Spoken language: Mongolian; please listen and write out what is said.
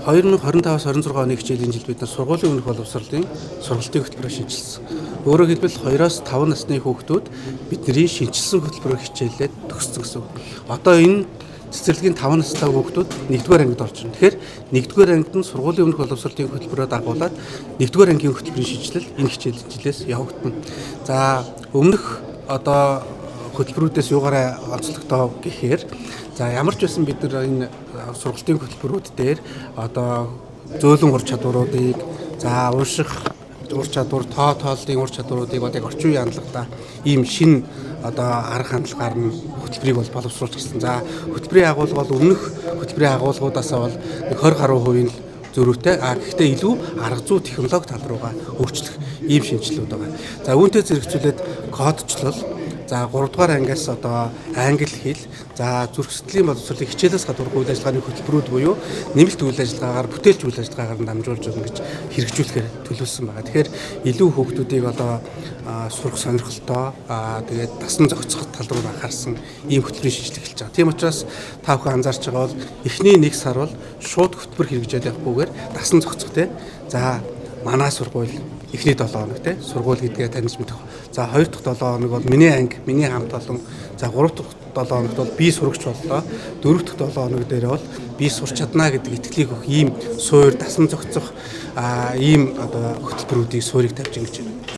2025-26 оны хичээлийн жилд бид нар сургуулийн өмнөх боловсролын сургалтын хөтөлбөрөөр шинжилсэн. Өөрөөр хэлбэл 2-5 насны хүүхдүүд бидний шинжилсэн хөтөлбөрөөр хичээлээд төгссөн гэсэн. Одоо энэ цэцэрлэгийн 5 настай хүүхдүүд 1-р ангид орж ирнэ. Тэгэхээр 1-р ангид нь сургуулийн өмнөх боловсролын хөтөлбөрөөр дагуулад 1-р ангийн хөтөлбөрийн шинжилэл энэ хичээлийн жилээс явагдана. За өмнөх одоо хөтөлбөрүүдээс юугаараа онцлогтой гэхээр ямар ч байсан бид нар энэ сургалтын хөтөлбөрүүд дээр одоо зөөлөн ур чадваруудыг унших ур чадвар, тооллын ур чадваруудыг одоо яг орчин үеийн хандлагатай ийм шинэ одоо арга хандлагаар нь хөтөлбөрийг бол боловсруулж гисэн. За хөтөлбөрийн агуулга бол өмнөх хөтөлбөрийн агуулгуудаасаа бол 20 гаруй хувийн зөрүүтэй. Гэхдээ илүү арга зүй технологи тал руугаа өөрчлөх ийм шинжилүүд байгаа. За үүнтэй зэрэгцүүлээд кодчлол, за 3 дугаар ангиас одоо англи хэл, за зүрх сэтгэлийн боловсролын хичээлээс гадуурх үйл ажиллагааны хөтөлбөрүүд буюу нэмэлт үйл ажиллагаагаар, бүтээлч үйл ажиллагаагаар дамжуулж өгнө гэж хэрэгжүүлэхээр төлөвлөсөн байгаа. Тэгэхээр илүү хүүхдүүдийг одоо сурах сонирхолтой, тэгээд дасан зохицох тал руу анхаарсан ийм хөтөлбөрийн шинжилгээ эхэлж байгаа. Тийм учраас та бүхэн анзаарч байгаа бол эхний 1 сар бол шууд хөтөлбөр хэрэгжээд явахгүйгээр дасан зохицохтэй. За манай сургууль эхний 7 хоног те сургууль гэдгээ таньж мэдэх. За 2 дахь 7 хоног бол миний анги, миний хамт олон. За 3 дахь 7 хоногт бол би сурагч боллоо. 4 дахь 7 хоног дээр бол би сурч чадна гэдэг итгэлийг өгөх ийм суур, дасан зохицох ийм одоо хөтөлбөрүүдийг суурийг тавьж ингэж байна.